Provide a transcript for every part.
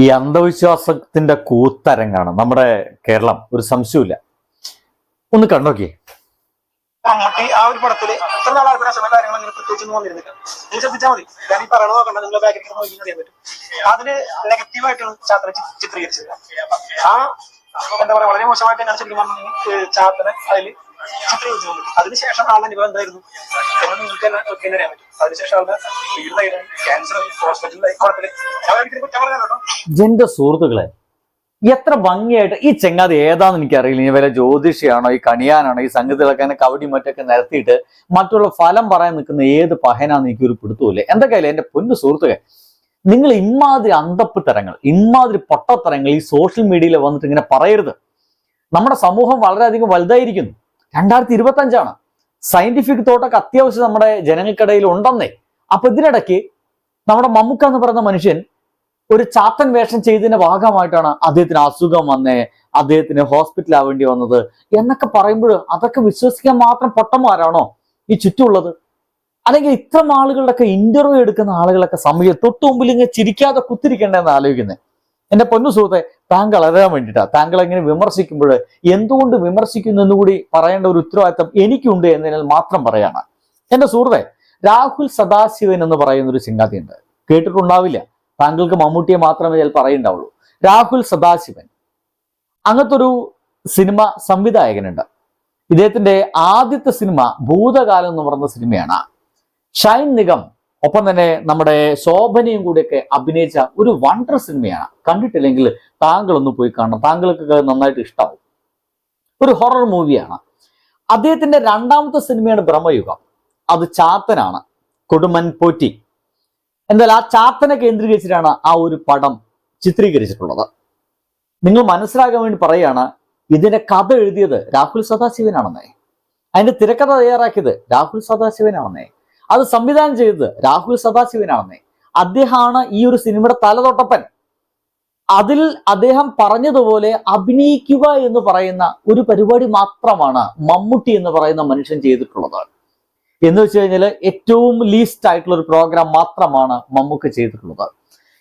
ഈ അന്ധവിശ്വാസത്തിന്റെ കൂത്തരങ്ങാണ് നമ്മുടെ കേരളം, ഒരു സംശയമില്ല. ഒന്ന് കണ്ടോക്കിയേ. മമ്മൂട്ടി ആ ഒരു പടത്തില് ഇത്ര നാളായിട്ട് കാര്യങ്ങൾ അങ്ങനെ പ്രത്യേകിച്ചൊന്നും വന്നിരുന്നില്ല. നിങ്ങൾ ശ്രദ്ധിച്ചാൽ മതി. ഞാൻ ഈ പറയണത് നോക്കണ്ട, നിങ്ങളുടെ ബാക്കിൽ നോക്കി അറിയാൻ പറ്റും. അതില് നെഗറ്റീവായിട്ടാണ് ചാത്തനെ ചിത്രീകരിച്ചത്. ആ എന്താ പറയാ, വളരെ മോശമായിട്ട് ഞാൻ ശരിക്കും പറഞ്ഞ ചാത്തനെ അതിൽ ചിത്രീകരിച്ചു. അതിനുശേഷം ആളുടെ അനുഭവം എന്തായിരുന്നു നിങ്ങൾക്ക് തന്നെ അറിയാൻ പറ്റും. അതിനുശേഷം ആളുടെ വീടിലായിരുന്നു, ക്യാൻസർ ഹോസ്പിറ്റലിലായി, കുഴപ്പമില്ല. ഞാൻ കുറ്റം പറഞ്ഞാൽ കേട്ടോ. എന്റെ സുഹൃത്തുക്കളെ, എത്ര ഭംഗിയായിട്ട് ഈ ചെങ്ങാതി ഏതാന്ന് എനിക്കറിയില്ല. ഇനി വല്ല ജ്യോതിഷിയാണോ, ഈ കണിയാനാണോ, ഈ സംഗീതത്തിലൊക്കെ കവടി മറ്റൊക്കെ നിരത്തിയിട്ട് മറ്റുള്ള ഫലം പറയാൻ നിൽക്കുന്ന ഏത് പഹനാന്ന് എനിക്കൊരു പിടുത്തമില്ലേ. എന്തൊക്കെയല്ലേ എന്റെ പൊന്നു സുഹൃത്തുക്കളെ, നിങ്ങൾ ഇമാതിരി അന്തപ്പ് തരങ്ങൾ, ഇമാതിരി പൊട്ടത്തരങ്ങൾ ഈ സോഷ്യൽ മീഡിയയിൽ വന്നിട്ട് ഇങ്ങനെ പറയരുത്. നമ്മുടെ സമൂഹം വളരെയധികം വലുതായിരിക്കുന്നു. 2025 സയന്റിഫിക് തോട്ടൊക്കെ അത്യാവശ്യം നമ്മുടെ ജനങ്ങൾക്കിടയിൽ ഉണ്ടെന്നേ. അപ്പൊ ഇതിനിടയ്ക്ക് നമ്മുടെ മമ്മൂക്ക എന്ന് പറയുന്ന മനുഷ്യൻ ഒരു ചാത്തൻ വേഷം ചെയ്തതിന്റെ ഭാഗമായിട്ടാണ് അദ്ദേഹത്തിന് അസുഖം വന്നേ, അദ്ദേഹത്തിന് ഹോസ്പിറ്റൽ ആവേണ്ടി വന്നത് എന്നൊക്കെ പറയുമ്പോൾ അതൊക്കെ വിശ്വസിക്കാൻ മാത്രം പൊട്ടന്മാരാണോ ഈ ചുറ്റുമുള്ളത്? അല്ലെങ്കിൽ ഇത്തരം ആളുകളുടെയൊക്കെ ഇന്റർവ്യൂ എടുക്കുന്ന ആളുകളൊക്കെ സമയം തൊട്ടു മുമ്പിൽ ഇങ്ങനെ ചിരിക്കാതെ കുത്തിരിക്കേണ്ടെന്ന് ആലോചിക്കുന്നത്. എന്റെ പൊന്നു സുഹൃത്തെ, താങ്കൾ അറിയാൻ വേണ്ടിയിട്ടാണ്. താങ്കൾ എങ്ങനെ വിമർശിക്കുമ്പോൾ എന്തുകൊണ്ട് വിമർശിക്കുന്നു എന്നുകൂടി പറയേണ്ട ഒരു ഉത്തരവാദിത്തം എനിക്കുണ്ട് എന്നതിനാൽ മാത്രം പറയാണ്. എന്റെ സുഹൃത്തെ, രാഹുൽ സദാശിവൻ എന്ന് പറയുന്ന ഒരു ചിങ്കാതിയുണ്ട്, കേട്ടിട്ടുണ്ടാവില്ല. താങ്കൾക്ക് മമ്മൂട്ടിയെ മാത്രമേ ചിലപ്പോൾ അറിയുണ്ടാവുള്ളൂ. രാഹുൽ സദാശിവൻ അങ്ങനത്തെ ഒരു സിനിമ സംവിധായകനുണ്ട്. ഇദ്ദേഹത്തിന്റെ ആദ്യത്തെ സിനിമ ഭൂതകാലം എന്ന് പറയുന്ന സിനിമയാണ്. ഷൈൻ നിഗം ഒപ്പം തന്നെ നമ്മുടെ ശോഭനയും കൂടിയൊക്കെ അഭിനയിച്ച ഒരു വണ്ടർ സിനിമയാണ്. കണ്ടിട്ടില്ലെങ്കിൽ താങ്കൾ ഒന്ന് പോയി കാണണം, താങ്കൾക്ക് നന്നായിട്ട് ഇഷ്ടമാവും. ഒരു ഹൊറർ മൂവിയാണ്. അദ്ദേഹത്തിന്റെ രണ്ടാമത്തെ സിനിമയാണ് ബ്രഹ്മയുഗം. അത് ചാത്തനാണ്, കൊടുമൻ പോറ്റി. എന്നാൽ ആ ചാത്തനെ കേന്ദ്രീകരിച്ചിട്ടാണ് ആ ഒരു പടം ചിത്രീകരിച്ചിട്ടുള്ളത്. നിങ്ങൾ മനസ്സിലാക്കാൻ വേണ്ടി പറയുകയാണ്, ഇതിന്റെ കഥ എഴുതിയത് രാഹുൽ സദാശിവനാണെന്നേ, അതിന്റെ തിരക്കഥ തയ്യാറാക്കിയത് രാഹുൽ സദാശിവനാണെന്നേ, അത് സംവിധാനം ചെയ്തത് രാഹുൽ സദാശിവനാണെന്നേ. അദ്ദേഹമാണ് ഈ ഒരു സിനിമയുടെ തലതൊട്ടപ്പൻ. അതിൽ അദ്ദേഹം പറഞ്ഞതുപോലെ അഭിനയിക്കുക എന്ന് പറയുന്ന ഒരു പരിപാടി മാത്രമാണ് മമ്മൂട്ടി എന്ന് പറയുന്ന മനുഷ്യൻ ചെയ്തിട്ടുള്ളത്. എന്ന് വെച്ച് കഴിഞ്ഞാൽ ഏറ്റവും ലീസ്റ്റ് ആയിട്ടുള്ള ഒരു പ്രോഗ്രാം മാത്രമാണ് മമ്മൂക്ക ചെയ്തിട്ടുള്ളത്.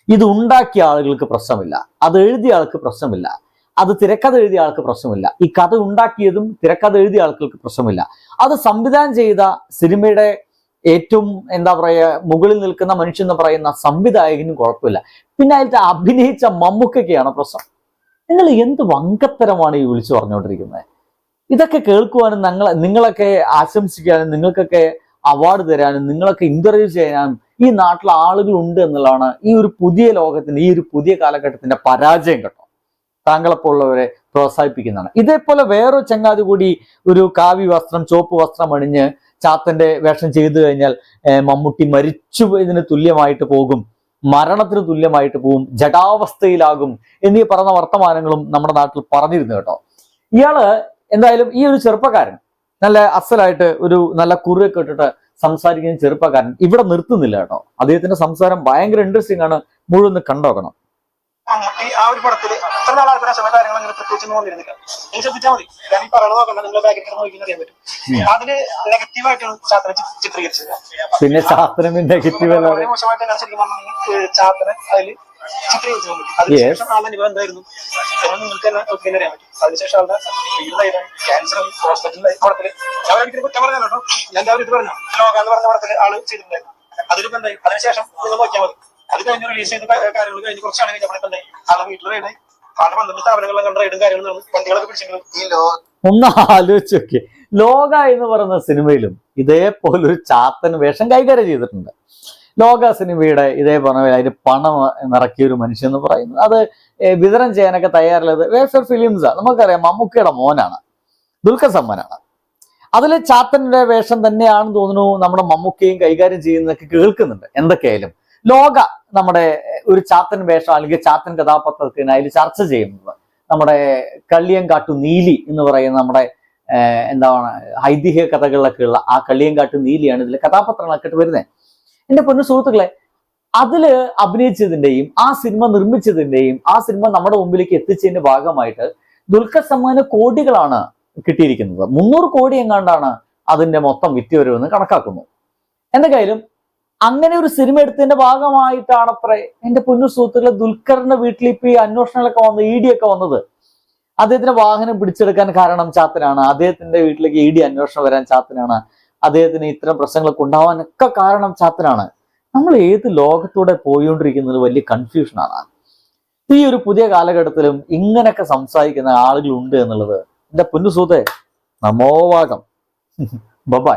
ഇത് ഉണ്ടാക്കിയ ആളുകൾക്ക് പ്രശ്നമില്ല, അത് എഴുതിയ ആൾക്ക് പ്രശ്നമില്ല, അത് തിരക്കഥ എഴുതിയ ആൾക്ക് പ്രശ്നമില്ല, ഈ കഥ ഉണ്ടാക്കിയതും തിരക്കഥ എഴുതിയ ആൾക്കൾക്ക് പ്രശ്നമില്ല, അത് സംവിധാനം ചെയ്ത സിനിമയുടെ ഏറ്റവും എന്താ പറയുക മുകളിൽ നിൽക്കുന്ന മനുഷ്യൻ എന്ന് പറയുന്ന സംവിധായകനും കുഴപ്പമില്ല. പിന്നെ അതിൽ അഭിനയിച്ച മമ്മൂക്കയ്ക്കാണ് പ്രശ്നം. നിങ്ങൾ എന്ത് വങ്കത്തരമാണ് ഈ വിളിച്ചു പറഞ്ഞുകൊണ്ടിരിക്കുന്നത്? ഇതൊക്കെ കേൾക്കുവാനും നിങ്ങളൊക്കെ ആശംസിക്കാനും നിങ്ങൾക്കൊക്കെ അവാർഡ് തരാനും നിങ്ങളൊക്കെ ഇന്റർവ്യൂ ചെയ്യാനും ഈ നാട്ടിലെ ആളുകൾ ഉണ്ട് എന്നുള്ളതാണ് ഈ ഒരു പുതിയ ലോകത്തിന്റെ, ഈ ഒരു പുതിയ കാലഘട്ടത്തിന്റെ പരാജയം കേട്ടോ. താങ്കളെപ്പോലുള്ളവരെ പ്രോത്സാഹിപ്പിക്കുന്നതാണ്. ഇതേപോലെ വേറൊരു ചങ്ങാതി കൂടി ഒരു കാവി വസ്ത്രം, ചുവപ്പ് വസ്ത്രം അണിഞ്ഞ് ചാത്തന്റെ വേഷം ചെയ്തു കഴിഞ്ഞാൽ മമ്മൂട്ടി മരിച്ചു ഇതിന് തുല്യമായിട്ട് പോകും, മരണത്തിന് തുല്യമായിട്ട് പോകും, ജഡാവസ്ഥയിലാകും എന്നീ പറഞ്ഞ വർത്തമാനങ്ങളും നമ്മുടെ നാട്ടിൽ പറഞ്ഞിരുന്നു കേട്ടോ. ഇയാള് എന്തായാലും ഈ ഒരു ചെറുപ്പക്കാരൻ നല്ല അസലായിട്ട് ഒരു നല്ല കുറിയൊക്കെ ഇട്ടിട്ട് സംസാരിക്കുന്ന ചെറുപ്പക്കാരൻ ഇവിടെ നിർത്തുന്നില്ല കേട്ടോ. അദ്ദേഹത്തിന്റെ സംസാരം ഭയങ്കര ഇൻട്രസ്റ്റിംഗ് ആണ്, മുഴുവൻ കണ്ടോക്കണം. മമ്മൂട്ടി ആ ഒരു പടത്തില് ഇത്ര നാളായിട്ട് കാര്യങ്ങൾ അങ്ങനെ പ്രത്യേകിച്ചൊന്നും വന്നിരുന്നില്ല. നിങ്ങൾ ശ്രദ്ധിച്ചാൽ മതി. ഞാൻ ഈ പറയണത് നോക്കണ്ട, നിങ്ങളുടെ ബാക്കിൽ നോക്കി അറിയാൻ പറ്റും. അതില് നെഗറ്റീവായിട്ടാണ് ചാത്തനെ ചിത്രീകരിച്ചത്. പിന്നെ ചാത്തനും നെഗറ്റീവ് വളരെ മോശമായിട്ട് ഞാൻ ശരിക്കും പറഞ്ഞ ചാത്തനെ അതിൽ ചിത്രീകരിച്ചു. അതിനുശേഷം ആളുടെ അനുഭവം എന്തായിരുന്നു നിങ്ങൾക്ക് തന്നെ അറിയാൻ പറ്റും. അതിനുശേഷം ആളുടെ വീടിലായിരുന്നു, ക്യാൻസർ ഹോസ്പിറ്റലിലായി, കുഴപ്പമില്ല. ഞാൻ ഒരിക്കലും കുറ്റം പറഞ്ഞാൽ കേട്ടോ. ഞാൻ ഇത് പറഞ്ഞു, ലോക എന്ന് പറഞ്ഞ പടത്തിൽ ആള് ചെയ്തിട്ടുണ്ടായിരുന്നു. അതിലിപ്പോ എന്തായി? അതിനുശേഷം നിങ്ങൾ നോക്കിയാൽ മതി. അത് കഴിഞ്ഞ് റിലീസ് ചെയ്ത കാര്യങ്ങൾ കഴിഞ്ഞ് കുറച്ചാണ് കഴിഞ്ഞപ്പോൾ എന്തായി? ആളെ വീട്ടിൽ റൈഡായി, ആളുടെ 12 സ്ഥാപനങ്ങളിലും കണ്ട റൈഡും കാര്യങ്ങളും വണ്ടികളൊക്കെ പിടിച്ചെങ്കിലും. ഒന്ന് ആലോചിച്ച് നോക്കി, ലോക എന്ന് പറയുന്ന സിനിമയിലും ഇതേപോലൊരു ചാത്തൻ വേഷം കൈകാര്യം ചെയ്തിട്ടുണ്ട്. ലോക സിനിമയുടെ ഇതേ പറഞ്ഞ അതിന് പണം ഇറക്കിയ ഒരു മനുഷ്യൻ എന്ന് പറയുന്നത്, അത് വിതരണം ചെയ്യാനൊക്കെ തയ്യാറുള്ളത് വേഫർ ഫിലിംസാണ്. നമുക്കറിയാം മമ്മൂക്കയുടെ മോനാണ്, ദുൽഖർ സൽമാനാണ്. അതിൽ ചാത്തന്റെ വേഷം തന്നെയാണെന്ന് തോന്നുന്നു നമ്മുടെ മമ്മൂക്കയും കൈകാര്യം ചെയ്യുന്നതൊക്കെ കേൾക്കുന്നുണ്ട്. എന്തൊക്കെയായാലും ലോക നമ്മുടെ ഒരു ചാത്തൻ വേഷം അല്ലെങ്കിൽ ചാത്തൻ കഥാപാത്രത്തിന് അതിൽ ചർച്ച ചെയ്യുന്നത് നമ്മുടെ കള്ളിയങ്കാട്ടു നീലി എന്ന് പറയുന്ന നമ്മുടെ എന്താണ് ഐതിഹ്യ കഥകളിലൊക്കെ ഉള്ള ആ കള്ളിയങ്കാട്ടു നീലിയാണ് ഇതിൽ കഥാപാത്രങ്ങളൊക്കെ വരുന്നത്. എന്റെ പൊന്നു സുഹൃത്തുക്കളെ, അതില് അഭിനയിച്ചതിന്റെയും ആ സിനിമ നിർമ്മിച്ചതിന്റെയും ആ സിനിമ നമ്മുടെ മുമ്പിലേക്ക് എത്തിച്ചതിന്റെ ഭാഗമായിട്ട് ദുൽഖർ സൽമാന് കോടികളാണ് കിട്ടിയിരിക്കുന്നത്. 300 കോടി എങ്ങാണ്ടാണ് അതിന്റെ മൊത്തം വിറ്റുവരവെന്ന് കണക്കാക്കുന്നു. എന്തൊക്കെയായാലും അങ്ങനെ ഒരു സിനിമ എടുത്തതിന്റെ ഭാഗമായിട്ടാണ് അത്രേ എന്റെ പൊന്നു സുഹൃത്തുക്കളെ ദുൽഖറിന്റെ വീട്ടിൽ ഇപ്പൊ ഈ അന്വേഷണങ്ങളൊക്കെ വന്നത്, ഇ ഡി ഒക്കെ വന്നത്. അദ്ദേഹത്തിന്റെ വാഹനം പിടിച്ചെടുക്കാൻ കാരണം ചാത്തനാണ്, അദ്ദേഹത്തിന്റെ വീട്ടിലേക്ക് ഇ ഡി അന്വേഷണം വരാൻ ചാത്തനാണ്, അദ്ദേഹത്തിന് ഇത്തരം പ്രശ്നങ്ങളൊക്കെ ഉണ്ടാവാനൊക്കെ കാരണം ചാത്തനാണ്. നമ്മൾ ഏത് ലോകത്തൂടെ പോയിക്കൊണ്ടിരിക്കുന്നത് വലിയ കൺഫ്യൂഷനാണ്. ഈ ഒരു പുതിയ കാലഘട്ടത്തിലും ഇങ്ങനെയൊക്കെ സംസാരിക്കുന്ന ആളുകളുണ്ട് എന്നുള്ളത് എന്റെ പൊന്നു സുഹൃത്തെ നമോവാകം. ബൈ.